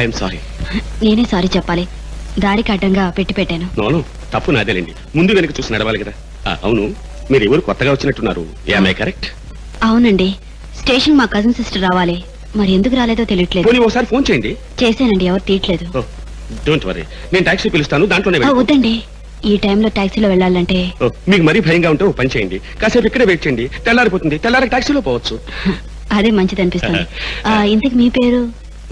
I'm sorry. నేనే sorry చెప్పాలి, దారికి అడ్డంగా పెట్టి పెట్టాను. నోను, తప్పు నాదేలేండి. ముందు వెనక చూసి నడవాలి కదా. అవును, మీరు ఎవరు కొత్తగా వచ్చినట్టున్నారు. Am I correct? అవునండి, స్టేషన్ మా కజిన్ సిస్టర్ రావాలి, మరి ఎందుకు రాలేదో తెలియట్లేదు. ఒకసారి ఫోన్ చేయండి. చేశానండి, ఎవరు తీయట్లేదు. డోంట్ వరీ, నేను టాక్సీ పిలుస్తాను, దాంట్లోనే. వద్దండి, ఈ టైంలో టాక్సీలో వెళ్ళాలంటే. మీకు మరీ భయంగా ఉంటే ఓ పని చేయండి, కాసేపు ఇక్కడే వెయిట్ చేయండి, తెల్లారిపోతుంది, తెల్లారి టాక్సీలో పోవచ్చు. అదే మంచిది అనిపిస్తుంది. ఇంతకు మీ పేరు?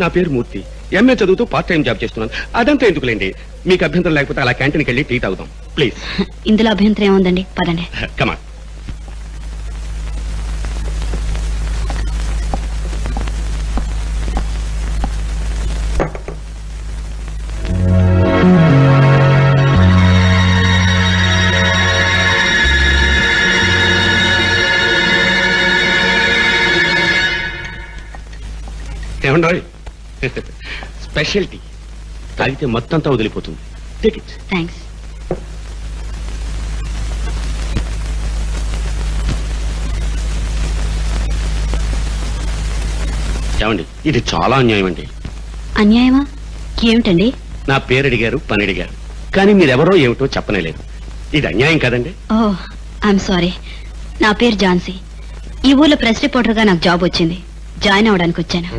నా పేరు మూర్తి. ఎంఏ చదువుతూ పార్ట్ టైం జాబ్ చేస్తున్నాను. అదంతా ఎందుకులేండి, మీకు అభ్యంతరం లేకపోతే అలా క్యాంటీన్కి వెళ్ళి టీ తాగుదాం ప్లీజ్. ఇందులో అభ్యంతరం ఏముందండి, పదండి. కమాన్. ఏమండి, స్పెషల్ టీ తాగితే మొత్తంతా వదిలిపోతుంది. Take it. థ్యాంక్స్. ఏమండి, ఇది చాలా అన్యాయం అండి. అన్యాయమా? ఏమిటండి? నా పేరు అడిగారు, పని అడిగారు, కానీ మీరెవరో ఏమిటో చెప్పనేలేదు. ఇది అన్యాయం కదండి? ఓహ్, ఐఎమ్ సారీ. నా పేరు ఝాన్సీ. ఈ ఊర్లో ప్రెస్ రిపోర్టర్ గా నాకు జాబ్ వచ్చింది, జాయిన్ అవడానికి వచ్చాను.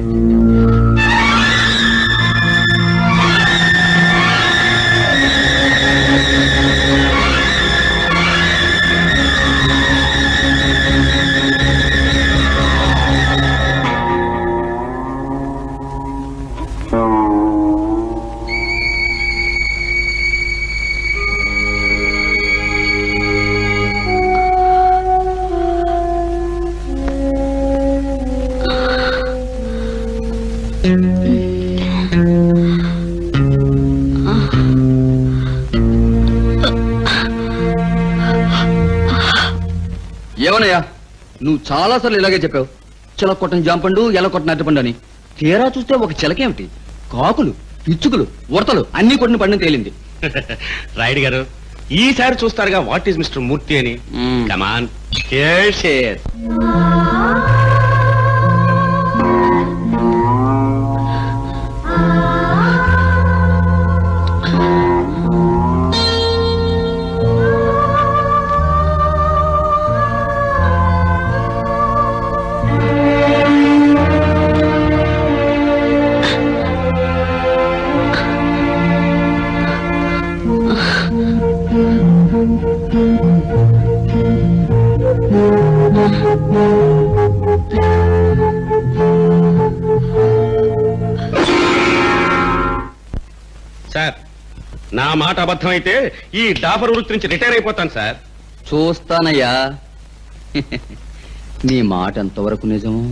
ఏమనయ్యా, నువ్వు చాలా సార్లు ఇలాగే చెప్పావు, చిలక కొట్టని జాంపండు, ఎల కొట్టని అరటిపండు అని. తీరా చూస్తే ఒక చిలకేమిటి, కాకులు, పిచ్చుకలు, ఉడతలు అన్ని కొట్టిన పండుని తేలింది. రాయుడు గారు, ఈసారి చూస్తారుగా వాట్ ఈస్ మిస్టర్ మూర్తి అని. కమాన్, షేర్. సార్, నా మాట అబద్ధం అయితే ఈ డాఫర్ వృత్తి నుంచి రిటైర్ అయిపోతాను సార్. చూస్తానయ్యా, నీ మాట ఎంతవరకు నిజము?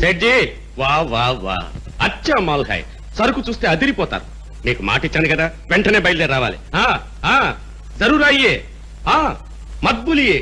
సెట్జీ, వా వా వా, అచ్చా మాల్కాయ్, సరుకు చూస్తే అదిరిపోతారు. నీకు మాట ఇచ్చాను కదా, వెంటనే బయలుదేరి రావాలి. జరూర్ అయ్యే, మద్బులియే.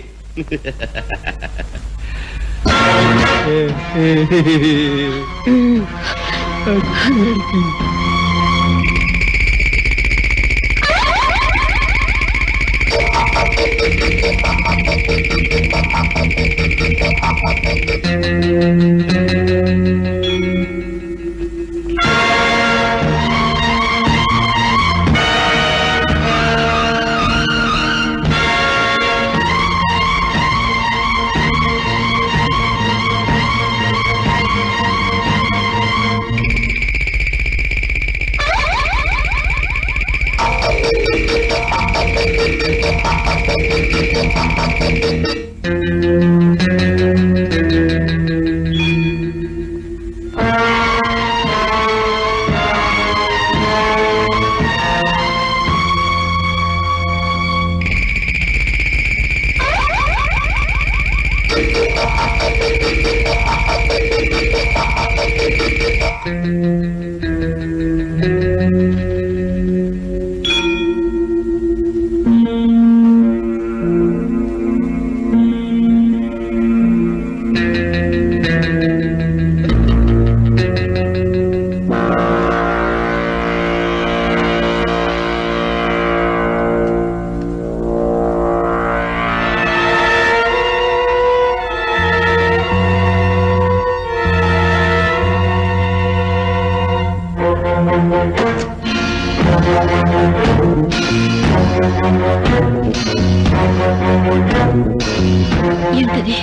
ఏంటది?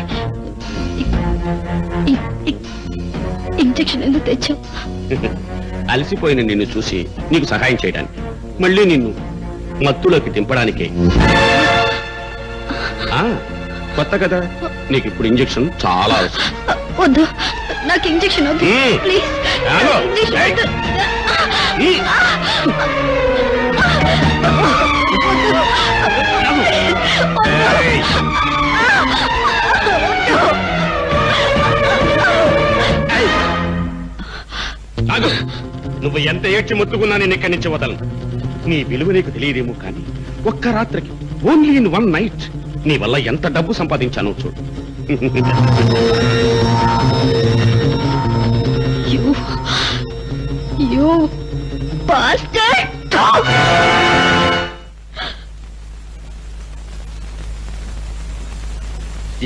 ఇంజెక్షన్ ఎందుకు తెచ్చావు? అలసిపోయిన నిన్ను చూసి నీకు సహాయం చేయడానికి, మళ్ళీ నిన్ను మత్తులోకి దింపడానికే. కొత్త కదా, నీకు ఇప్పుడు ఇంజెక్షన్ చాలా అవసరం. వద్దు, నాకు ఇంజెక్షన్ వద్దు ప్లీజ్. నువ్వు ఎంత ఏడ్చి మొత్తుకున్నా నేను ఇక్కడి నుంచి వదలను. నీ విలువ నీకు తెలియదేమో కానీ ఒక్క రాత్రికి, ఓన్లీ ఇన్ వన్ నైట్, నీ వల్ల ఎంత డబ్బు సంపాదించానో చూడు.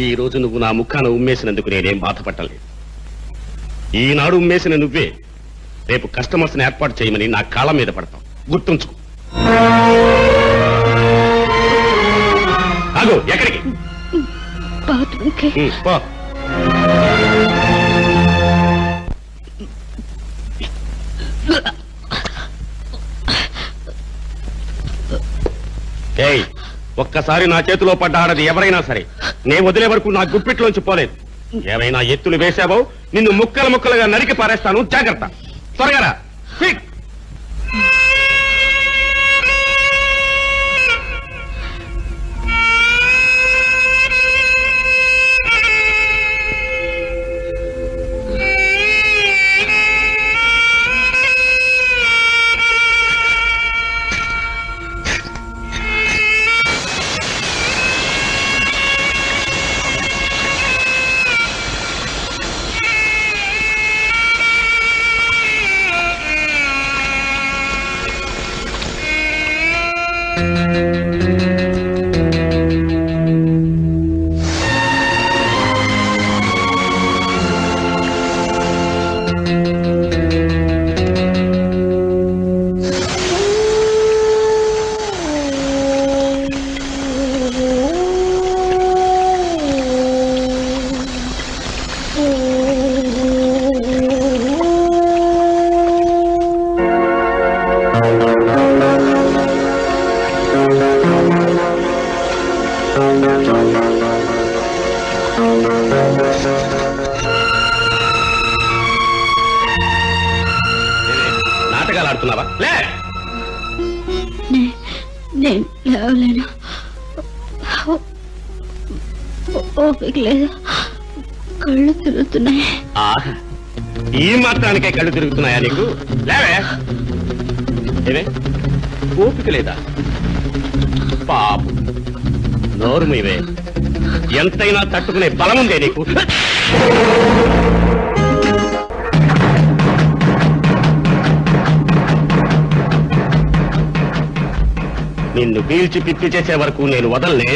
ఈ రోజు నువ్వు నా ముఖాన ఉమ్మేసినందుకు నేనేం బాధపడలేదు. ఈనాడు ఉమ్మేసిన నువ్వే రేపు కస్టమర్స్ ని ఏర్పాటు చేయమని నా కాళ్ళ మీద పడతావు, గుర్తుంచుకో. ఆగు, ఎక్కడికి? పో. ఏయ్, ఒక్కసారి నా చేతిలో పడ్డ ఆడది ఎవరైనా సరే నేను వదిలే వరకు నా గుప్పిట్లోంచి పోలేదు. ఏమైనా ఎత్తులు వేశావో నిన్ను ముక్కలు ముక్కలుగా నరికి పారేస్తాను, జాగ్రత్త. త్వరగా రా. క్విక్. నాటకాలు ఆడుతున్నావా? లే. నేను లేవలేను, ఓపిక లేదు, కళ్ళు తిరుగుతున్నాయి. ఈ మాత్రానికే కళ్ళు తిరుగుతున్నాయా నీకు? లేవే. ఏవే, ఓపిక లేదా? పాపం, నోరు మీవే. ఎంతైనా తట్టుకునే బలం ఉందే నీకు. నిన్ను పీల్చి పిప్పి చేసే వరకు నేను వదలనే.